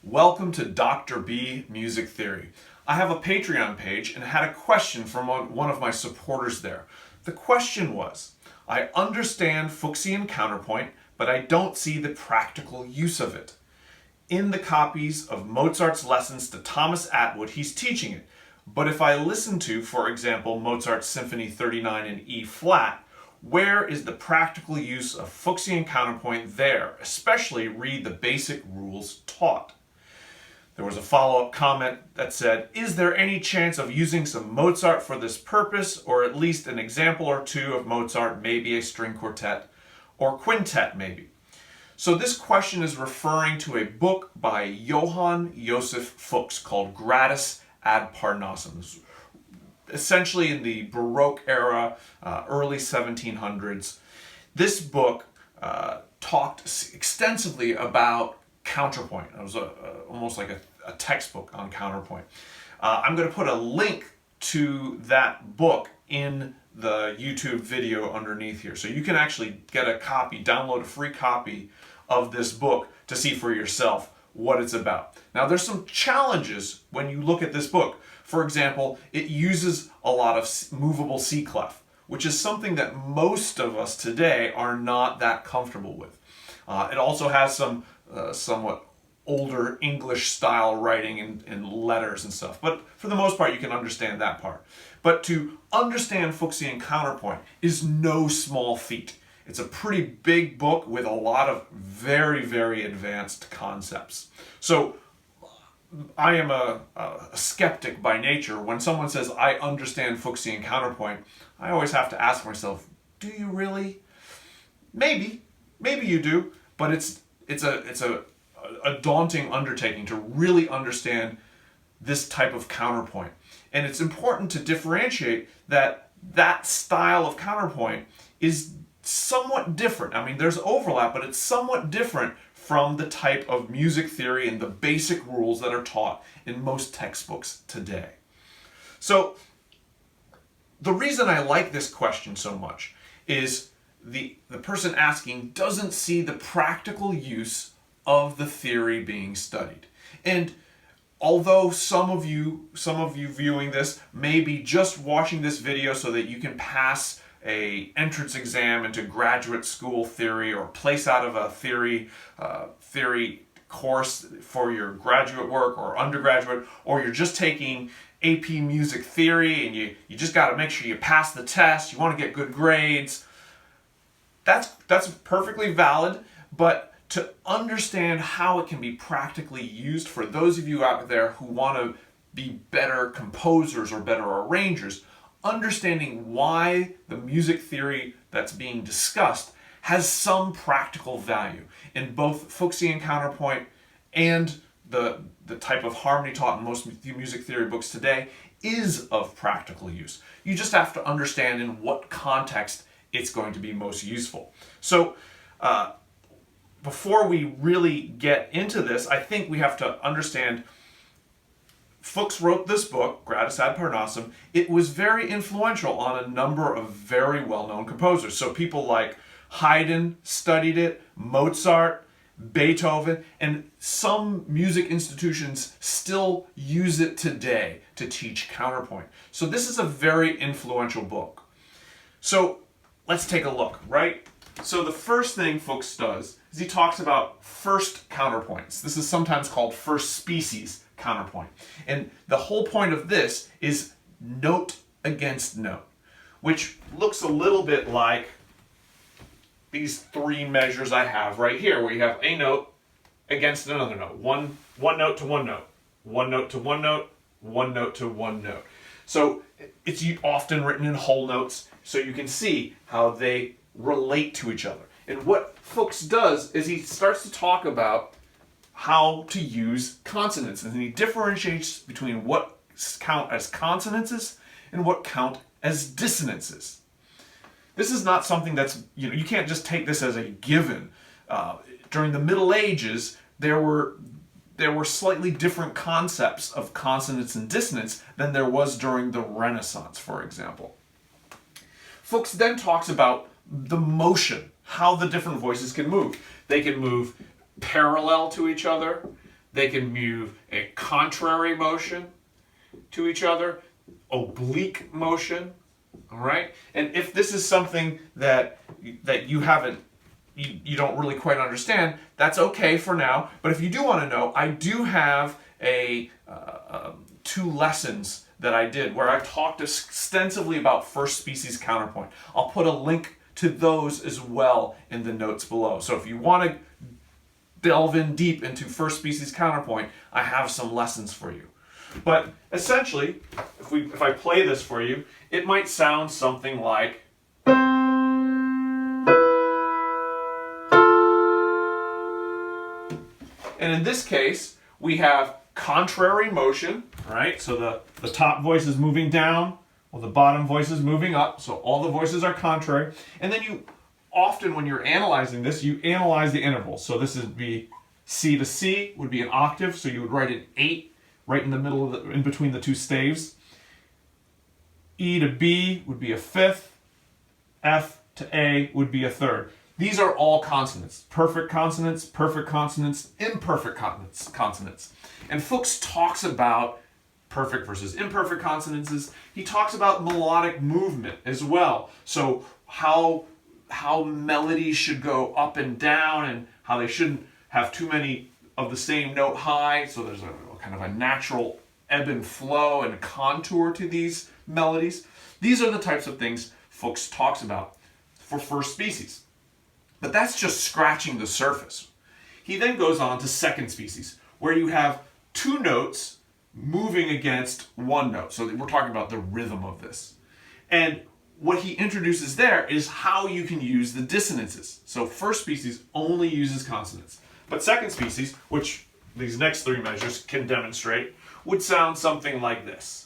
Welcome to Dr. B Music Theory. I have a Patreon page and had a question from one of my supporters there. The question was, I understand Fuxian counterpoint, but I don't see the practical use of it. In the copies of Mozart's lessons to Thomas Attwood, he's teaching it. But if I listen to, for example, Mozart's Symphony 39 in E flat, where is the practical use of Fuxian counterpoint there? Especially read the basic rules taught. There was a follow-up comment that said, is there any chance of using some Mozart for this purpose, or at least an example or two of Mozart, maybe a string quartet, or quintet maybe? So this question is referring to a book by Johann Fux called Gradus ad Parnassum. Essentially in the Baroque era, early 1700s. This book talked extensively about counterpoint. It was almost like a textbook on counterpoint. I'm going to put a link to that book in the YouTube video underneath here. So you can actually get a copy, download a free copy of this book to see for yourself what it's about. Now there's some challenges when you look at this book. For example, it uses a lot of movable C clef, which is something that most of us today are not that comfortable with. It also has some somewhat older English style writing in letters and stuff, but for the most part you can understand that part. But to understand Fuxian counterpoint is no small feat. It's a pretty big book with a lot of very, very advanced concepts. So I am a skeptic by nature. When someone says, I understand Fuxian counterpoint, I always have to ask myself, do you really? Maybe you do, but it's a daunting undertaking to really understand this type of counterpoint. And it's important to differentiate that style of counterpoint is somewhat different. I mean, there's overlap, but it's somewhat different from the type of music theory and the basic rules that are taught in most textbooks today. So the reason I like this question so much is the person asking doesn't see the practical use of the theory being studied. And although some of you viewing this may be just watching this video so that you can pass an entrance exam into graduate school theory or place out of a theory course for your graduate work or undergraduate, or you're just taking AP music theory and you just got to make sure you pass the test, you want to get good grades, that's perfectly valid, but to understand how it can be practically used for those of you out there who want to be better composers or better arrangers, understanding why the music theory that's being discussed has some practical value in both Fuxian counterpoint and the type of harmony taught in most music theory books today is of practical use. You just have to understand in what context it's going to be most useful. So before we really get into this, I think we have to understand Fux wrote this book, Gradus ad Parnassum. It was very influential on a number of very well-known composers. So people like Haydn studied it, Mozart, Beethoven, and some music institutions still use it today to teach counterpoint. So this is a very influential book. So let's take a look, right? So the first thing Fux does is he talks about first counterpoints. This is sometimes called first species counterpoint. And the whole point of this is note against note, which looks a little bit like these three measures I have right here, where you have a note against another note. One note to one note, one note to one note, one note to one note. So it's often written in whole notes, so you can see how they relate to each other. And what Fux does is he starts to talk about how to use consonants, and he differentiates between what count as consonances and what count as dissonances. This is not something that's, you can't just take this as a given. During the Middle Ages, there were slightly different concepts of consonants and dissonance than there was during the Renaissance, for example. Fux then talks about the motion, how the different voices can move. They can move parallel to each other, They can move a contrary motion to each other, oblique motion, all right? And if this is something that you haven't, you don't really quite understand, that's okay for now. But if you do want to know, I do have two lessons that I did where I talked extensively about first species counterpoint. I'll put a link to those as well in the notes below. So if you want to delve in deep into first species counterpoint, I have some lessons for you. But essentially, if I play this for you, it might sound something like, and in this case, we have contrary motion, right? So the top voice is moving down, while the bottom voice is moving up. So all the voices are contrary. And then you often, when you're analyzing this, you analyze the intervals. So this would be C to C, would be an octave. So you would write an 8 right in the middle of in between the two staves. E to B would be a fifth. F to A would be a third. These are all consonants. Perfect consonants, imperfect consonants. And Fuchs talks about perfect versus imperfect consonants. He talks about melodic movement as well. So how melodies should go up and down and how they shouldn't have too many of the same note high. So there's a kind of a natural ebb and flow and contour to these melodies. These are the types of things Fuchs talks about for first species. But that's just scratching the surface. He then goes on to second species, where you have two notes moving against one note. So we're talking about the rhythm of this. And what he introduces there is how you can use the dissonances. So first species only uses consonants. But second species, which these next three measures can demonstrate, would sound something like this.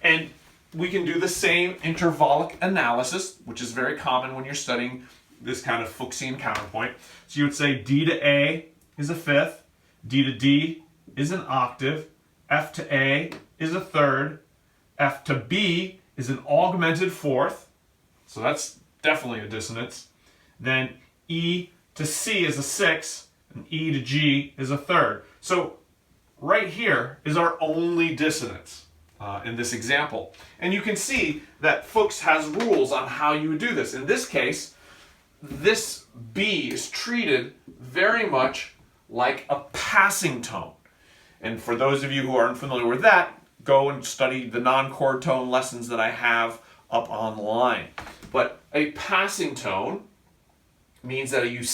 And we can do the same intervallic analysis, which is very common when you're studying this kind of Fuxian counterpoint. So you would say D to A is a fifth, D to D is an octave, F to A is a third, F to B is an augmented fourth, so that's definitely a dissonance. Then E to C is a sixth, and E to G is a third. So right here is our only dissonance in this example. And you can see that Fuchs has rules on how you would do this. In this case, this B is treated very much like a passing tone. And for those of you who aren't familiar with that, go and study the non-chord tone lessons that I have up online. But a passing tone means that you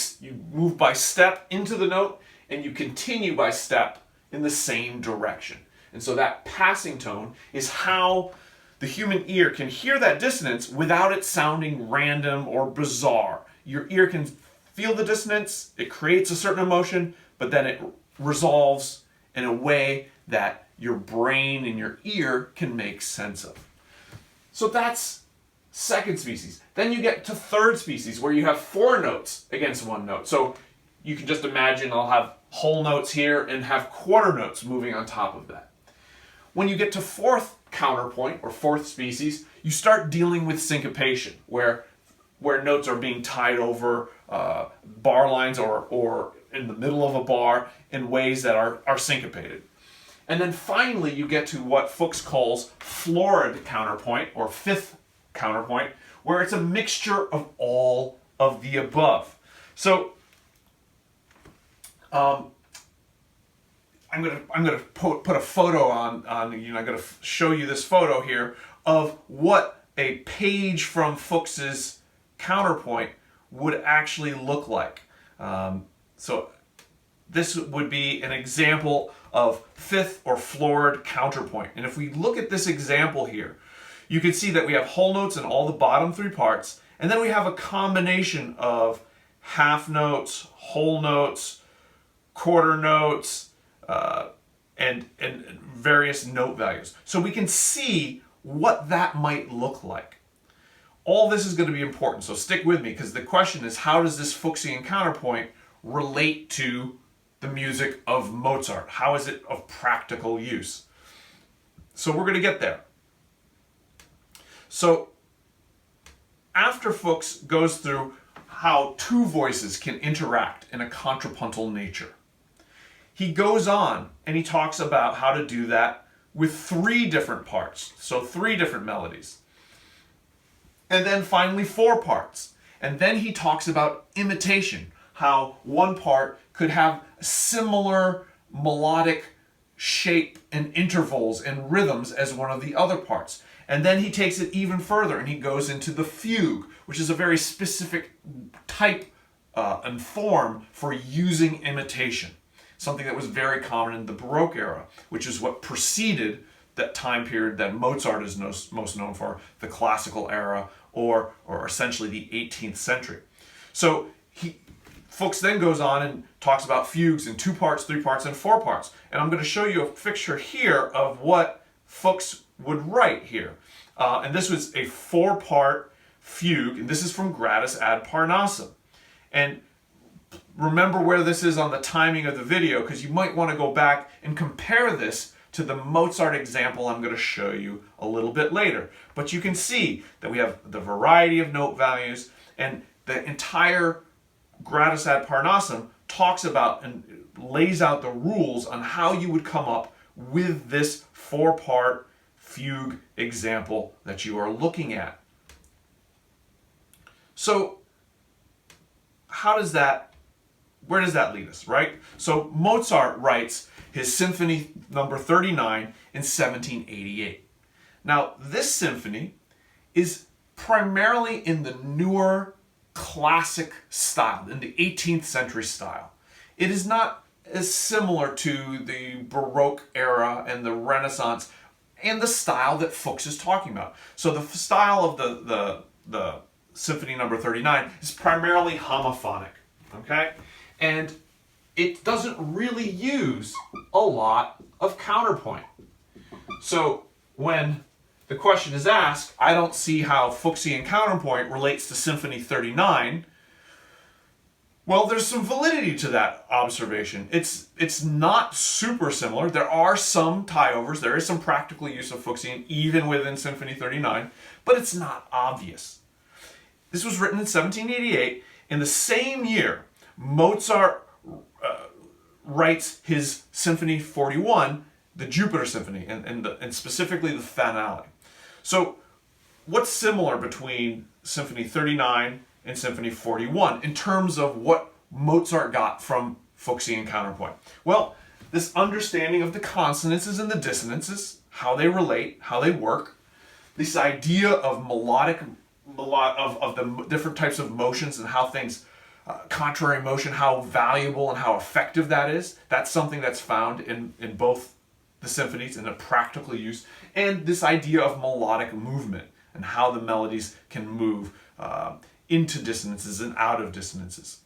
move by step into the note and you continue by step in the same direction. And so that passing tone is how the human ear can hear that dissonance without it sounding random or bizarre. Your ear can feel the dissonance, it creates a certain emotion, but then it resolves in a way that your brain and your ear can make sense of. So that's second species. Then you get to third species, where you have four notes against one note. So you can just imagine I'll have whole notes here and have quarter notes moving on top of that. When you get to fourth counterpoint, or fourth species, you start dealing with syncopation, where notes are being tied over bar lines or in the middle of a bar in ways that are syncopated. And then finally you get to what Fuchs calls Florid counterpoint, or fifth counterpoint, where it's a mixture of all of the above. So I'm gonna put a photo on I'm gonna show you this photo here of what a page from Fuchs's counterpoint would actually look like. So this would be an example of fifth or florid counterpoint. And if we look at this example here, you can see that we have whole notes in all the bottom three parts, and then we have a combination of half notes, whole notes, quarter notes, and various note values. So we can see what that might look like. All this is going to be important, so stick with me, because the question is, how does this Fuxian counterpoint relate to the music of Mozart? How is it of practical use? So we're going to get there. So after Fuchs goes through how two voices can interact in a contrapuntal nature, he goes on and he talks about how to do that with three different parts, so three different melodies. And then finally four parts. And then he talks about imitation, how one part could have similar melodic shape and intervals and rhythms as one of the other parts. And then he takes it even further and he goes into the fugue, which is a very specific type and form for using imitation. Something that was very common in the Baroque era, which is what preceded that time period that Mozart is most known for, the classical era, or essentially the 18th century. So Fuchs then goes on and talks about fugues in 2 parts, 3 parts, and 4 parts. And I'm going to show you a picture here of what Fuchs would write here. And this was a 4-part fugue, and this is from Gradus ad Parnassum. And remember where this is on the timing of the video, because you might want to go back and compare this to the Mozart example I'm going to show you a little bit later. But you can see that we have the variety of note values, and the entire Gradus ad Parnassum talks about and lays out the rules on how you would come up with this 4-part fugue example that you are looking at. So where does that lead us, right? So Mozart writes his Symphony No. 39 in 1788. Now, this symphony is primarily in the newer classic style, in the 18th century style. It is not as similar to the Baroque era and the Renaissance and the style that Fuchs is talking about. So the style of the Symphony No. 39 is primarily homophonic, okay? And it doesn't really use a lot of counterpoint. So when the question is asked, I don't see how Fuxian counterpoint relates to Symphony 39. Well, there's some validity to that observation. It's not super similar. There are some tie-overs. There is some practical use of Fuxian even within Symphony 39, but it's not obvious. This was written in 1788. In the same year, Mozart writes his Symphony 41, the Jupiter Symphony, and specifically the finale. So what's similar between Symphony 39 and Symphony 41 in terms of what Mozart got from Fuxian counterpoint? Well, this understanding of the consonances and the dissonances, how they relate, how they work, this idea of of the different types of motions and how things, contrary motion, how valuable and how effective that is. That's something that's found in both the symphonies in a practical use, and this idea of melodic movement and how the melodies can move into dissonances and out of dissonances.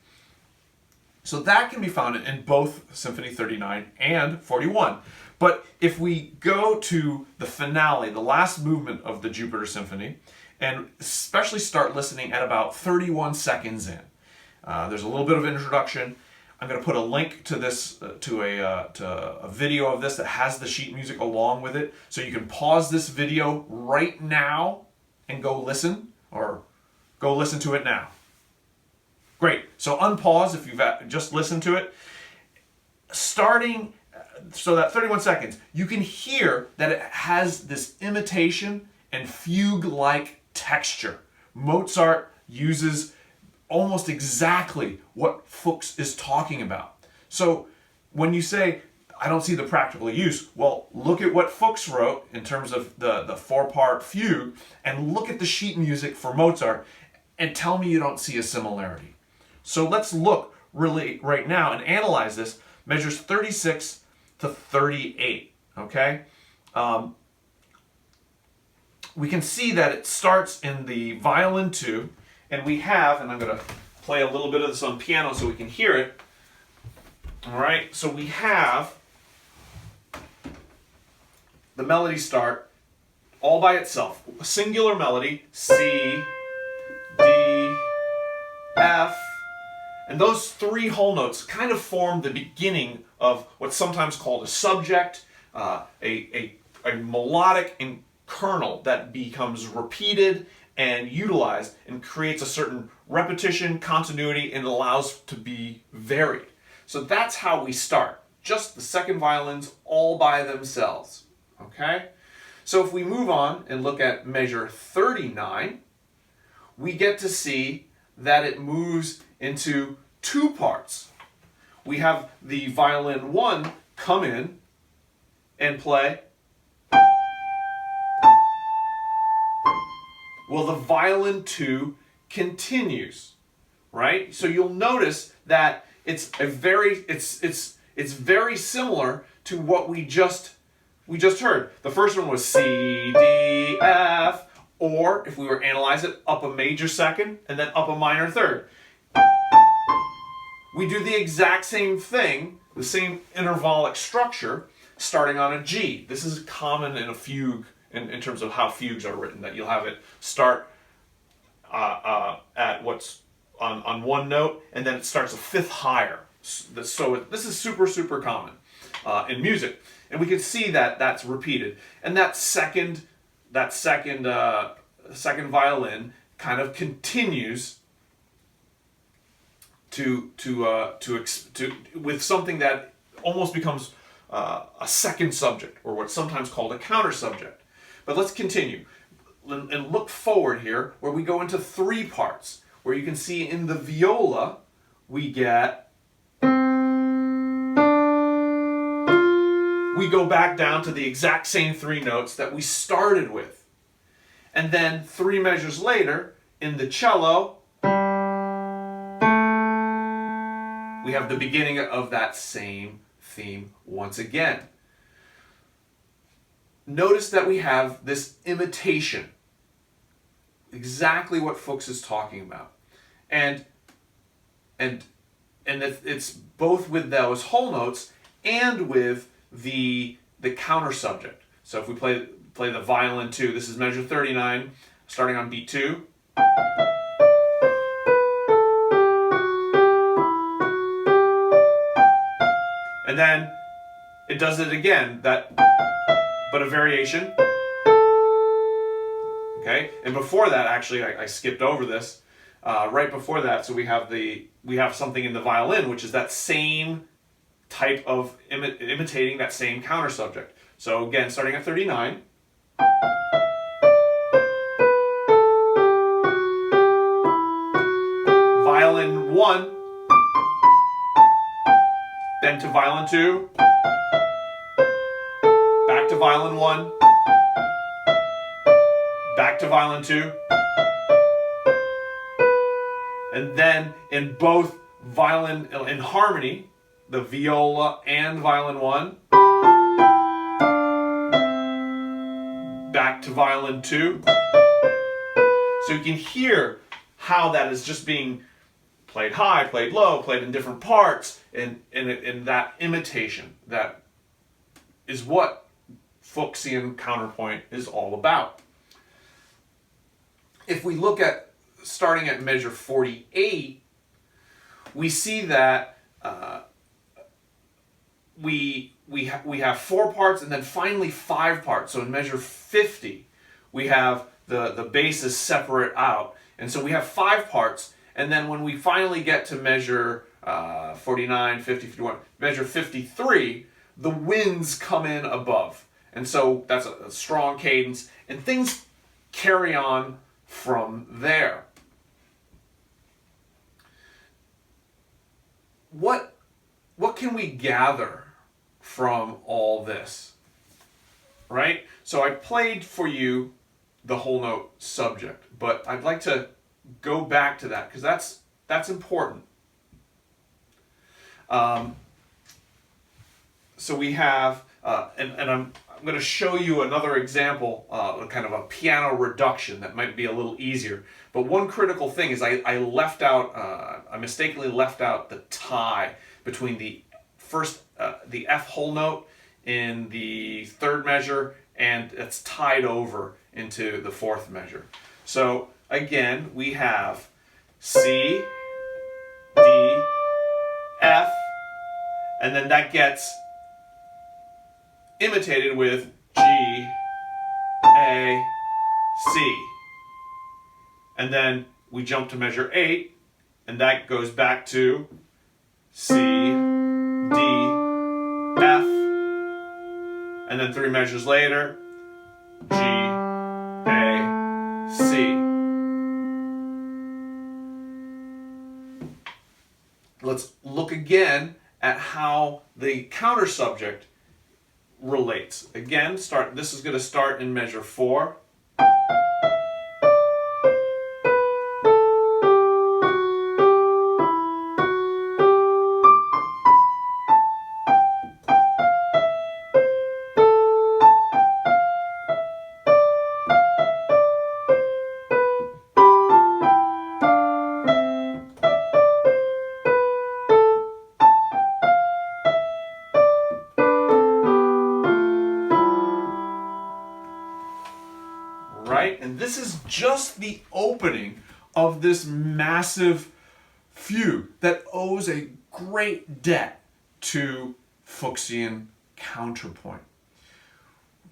So that can be found in both Symphony 39 and 41. But if we go to the finale, the last movement of the Jupiter Symphony, and especially start listening at about 31 seconds in, there's a little bit of introduction. I'm going to put a link to this, to a video of this that has the sheet music along with it. So you can pause this video right now and go listen, or go listen to it now. Great. So unpause if you've just listened to it. Starting, so that 31 seconds, you can hear that it has this imitation and fugue-like texture. Mozart uses almost exactly what Fuchs is talking about. So when you say, I don't see the practical use, well, look at what Fuchs wrote in terms of the 4-part fugue, and look at the sheet music for Mozart, and tell me you don't see a similarity. So let's look really right now and analyze this. Measures 36 to 38, okay? We can see that it starts in the violin 2, and we have, and I'm going to play a little bit of this on piano so we can hear it. All right, so we have the melody start all by itself. A singular melody, C, D, F, and those 3 whole notes kind of form the beginning of what's sometimes called a subject, a melodic kernel that becomes repeated and utilized and creates a certain repetition, continuity, and allows to be varied. So that's how we start. Just the second violins all by themselves. Okay? So if we move on and look at measure 39, we get to see that it moves into two parts. We have the violin 1 come in and play. Well, the violin 2 continues, right? So you'll notice that it's very similar to what we just heard. The first one was C, D, F, or if we were to analyze it, up a major second and then up a minor third. We do the exact same thing, the same intervallic structure, starting on a G. This is common in a fugue in terms of how fugues are written, that you'll have it start at what's on one note, and then it starts a fifth higher. So this is super common in music, and we can see that that's repeated. And that second violin kind of continues to with something that almost becomes a second subject, or what's sometimes called a counter subject. But let's continue and look forward here, where we go into three parts, where you can see in the viola we go back down to the exact same three notes that we started with. And then 3 measures later, in the cello, we have the beginning of that same theme once again. Notice that we have this imitation, exactly what Fux is talking about. And it's both with those whole notes and with the counter subject. So if we play the violin 2, this is measure 39, starting on beat 2. And then it does it again, but a variation. Okay, and before that, actually, I skipped over this. Right before that, so we have something in the violin, which is that same type of imitating that same counter subject. So again, starting at 39. Violin 1, then to violin 2, back to violin 1, back to violin 2, and then in both violin in harmony, the viola and violin 1, back to violin 2. So you can hear how that is just being played high, played low, played in different parts, in that imitation. That is what Fuxian counterpoint is all about. If we look at starting at measure 48, we see that we have 4 parts and then finally 5 parts. So in measure 50, we have the basses separate out, and so we have 5 parts. And then when we finally get to measure 49, 50, 51, measure 53, the winds come in above. And so that's a strong cadence, and things carry on from there. What can we gather from all this? Right? So I played for you the whole note subject, but I'd like to go back to that, because that's important. So we have, and I'm going to show you another example, kind of a piano reduction that might be a little easier. But one critical thing is I left out, I mistakenly left out the tie between the F whole note in the 3rd measure, and it's tied over into the 4th measure. So again, we have C, D, F, and then that gets imitated with G, A, C. and then we jump to measure 8, and that goes back to C, D, F, and then 3 measures later, G, A, C. Let's look again at how the counter subject relates. Again, this is going to start in measure 4. Right? And this is just the opening of this massive fugue that owes a great debt to Fuxian counterpoint.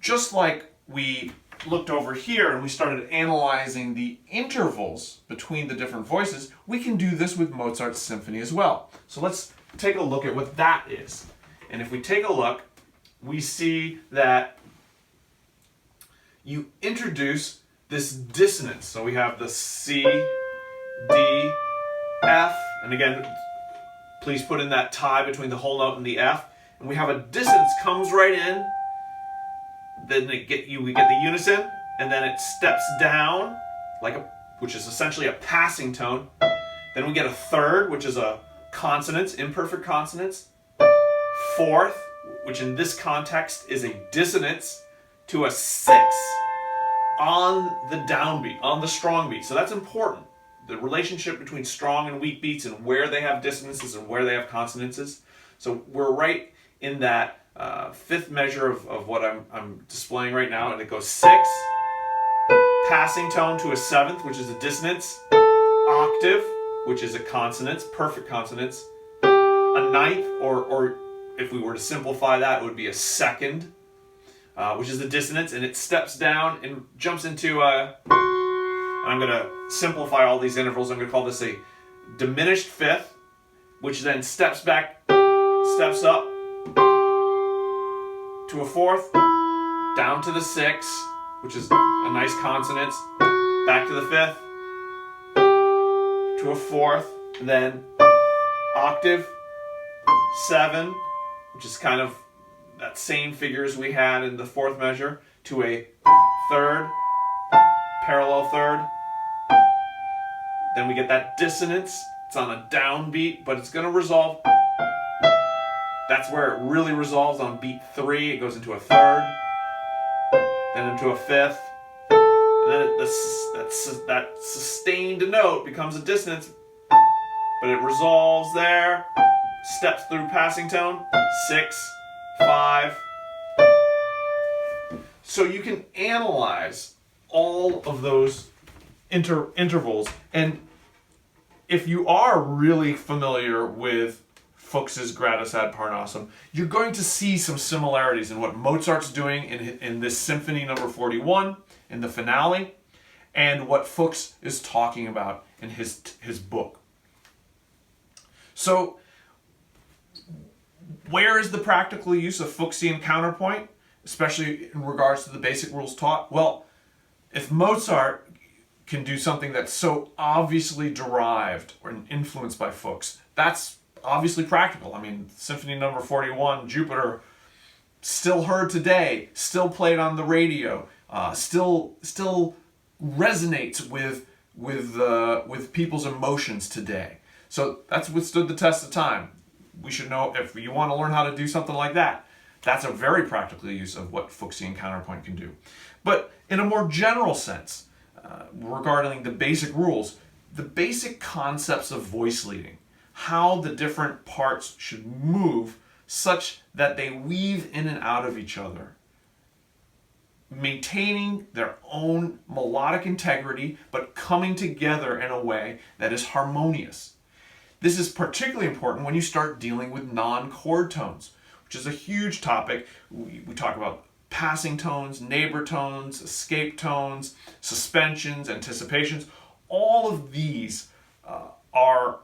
Just like we looked over here and we started analyzing the intervals between the different voices, we can do this with Mozart's symphony as well. So let's take a look at what that is. And if we take a look, we see that you introduce this dissonance. So we have the C, D, F, and again, please put in that tie between the whole note and the F. And we have a dissonance comes right in, then we get the unison, and then it steps down, which is essentially a passing tone. Then we get a third, which is a consonance, imperfect consonance. Fourth, which in this context is a dissonance, to a 6 on the downbeat, on the strong beat. So that's important. The relationship between strong and weak beats and where they have dissonances and where they have consonances. So we're right in that fifth measure of what I'm displaying right now, and it goes 6, passing tone to a 7th, which is a dissonance, octave, which is a consonance, perfect consonance, a 9th, or if we were to simplify that, it would be a 2nd, which is the dissonance, and it steps down and jumps into a, and I'm going to simplify all these intervals, I'm going to call this a diminished 5th, which then steps back, steps up to a 4th, down to the 6, which is a nice consonance, back to the 5th, to a 4th, and then octave, 7, which is kind of that same figures we had in the 4th measure, to a 3rd, parallel 3rd. Then we get that dissonance. It's on a downbeat, but it's going to resolve. That's where it really resolves on beat 3. It goes into a 3rd, then into a 5th, and then that sustained note becomes a dissonance, but it resolves there, steps through passing tone, 6, 5. So you can analyze all of those intervals, and if you are really familiar with Fuchs's Gradus ad Parnassum, you're going to see some similarities in what Mozart's doing in this Symphony No. 41, in the finale, and what Fux is talking about in his book. So, where is the practical use of Fuxian counterpoint, especially in regards to the basic rules taught? Well, if Mozart can do something that's so obviously derived or influenced by Fux, that's obviously practical. I mean, Symphony No. 41, Jupiter, still heard today, still played on the radio, still resonates with people's emotions today. So that's withstood the test of time. We should know, if you want to learn how to do something like that, that's a very practical use of what Fuxian counterpoint can do. But in a more general sense, regarding the basic rules, the basic concepts of voice leading, how the different parts should move such that they weave in and out of each other, maintaining their own melodic integrity, but coming together in a way that is harmonious. This is particularly important when you start dealing with non-chord tones, which is a huge topic. We talk about passing tones, neighbor tones, escape tones, suspensions, anticipations. all of these are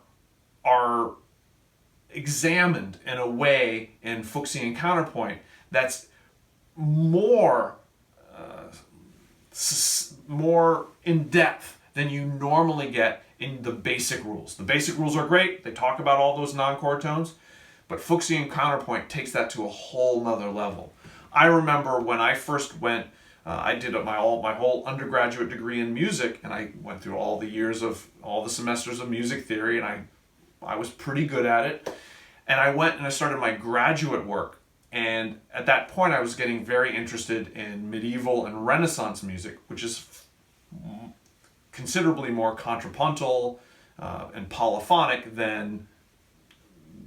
examined in a way in Fuxian Counterpoint that's more more in depth than you normally get in the basic rules. The basic rules are great. They talk about all those non-chord tones, but Fuxian Counterpoint takes that to a whole nother level. I remember when I first went, I did my whole undergraduate degree in music, and I went through all the semesters of music theory, and I was pretty good at it. And I went and I started my graduate work. And at that point, I was getting very interested in medieval and Renaissance music, which is considerably more contrapuntal and polyphonic than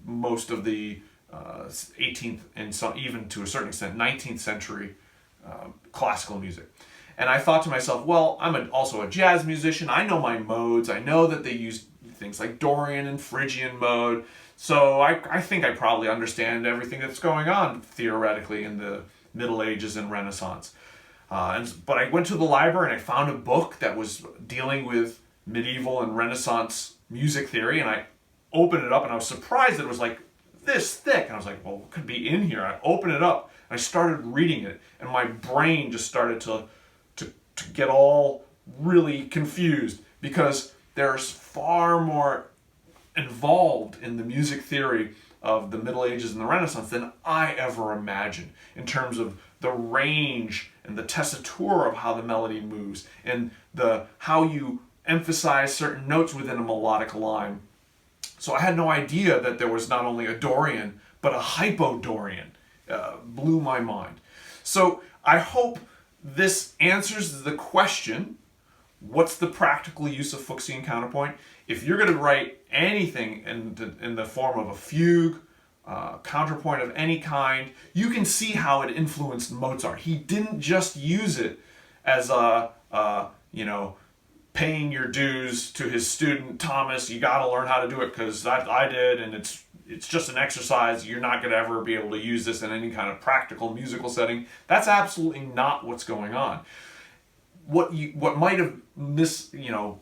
most of the 18th and some, even to a certain extent 19th century classical music. And I thought to myself, well, I'm also a jazz musician. I know my modes. I know that they use things like Dorian and Phrygian mode. So I think I probably understand everything that's going on theoretically in the Middle Ages and Renaissance. But I went to the library and I found a book that was dealing with medieval and Renaissance music theory, and I opened it up and I was surprised that it was like this thick. And I was like, well, what could be in here? I opened it up and I started reading it, and my brain just started to get all really confused, because there's far more involved in the music theory of the Middle Ages and the Renaissance than I ever imagined, in terms of the range and the tessitura of how the melody moves, and how you emphasize certain notes within a melodic line. So I had no idea that there was not only a Dorian, but a hypodorian. Blew my mind. So I hope this answers the question, what's the practical use of Fuxian Counterpoint? If you're going to write anything in the form of a fugue, counterpoint of any kind, you can see how it influenced Mozart. He didn't just use it as paying your dues to his student Thomas. You got to learn how to do it because I did, and it's just an exercise. You're not going to ever be able to use this in any kind of practical musical setting. That's absolutely not what's going on. What might have been a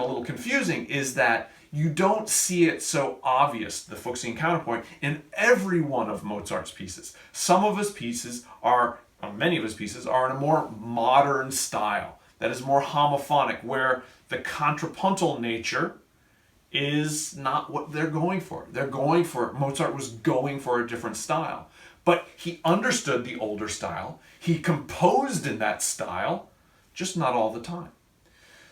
little confusing is that you don't see it so obvious, the Fuxian Counterpoint, in every one of Mozart's pieces. Many of his pieces are in a more modern style that is more homophonic, where the contrapuntal nature is not what they're going for. Mozart was going for a different style. But he understood the older style. He composed in that style, just not all the time.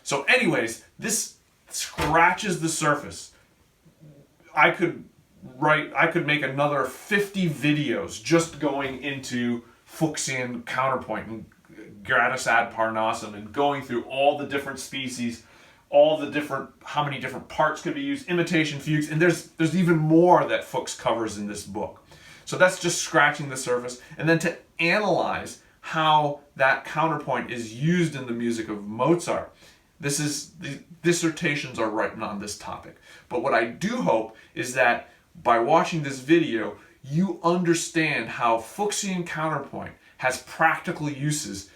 So anyways, this scratches the surface. I could make another 50 videos just going into Fuxian Counterpoint and Gradus ad Parnassum, and going through all the different species, how many different parts could be used, imitation fugues, and there's even more that Fuchs covers in this book. So that's just scratching the surface. And then to analyze how that counterpoint is used in the music of Mozart, the dissertations are written on this topic. But what I do hope is that by watching this video, you understand how Fuxian Counterpoint has practical uses,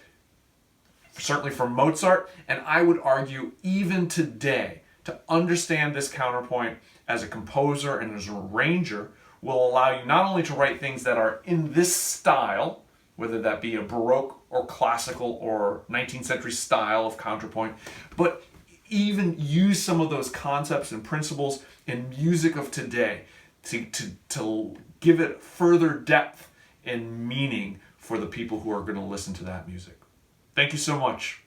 certainly for Mozart, and I would argue even today. To understand this counterpoint as a composer and as an arranger will allow you not only to write things that are in this style, whether that be a Baroque or classical or 19th century style of counterpoint, but even use some of those concepts and principles in music of today to give it further depth and meaning for the people who are going to listen to that music. Thank you so much.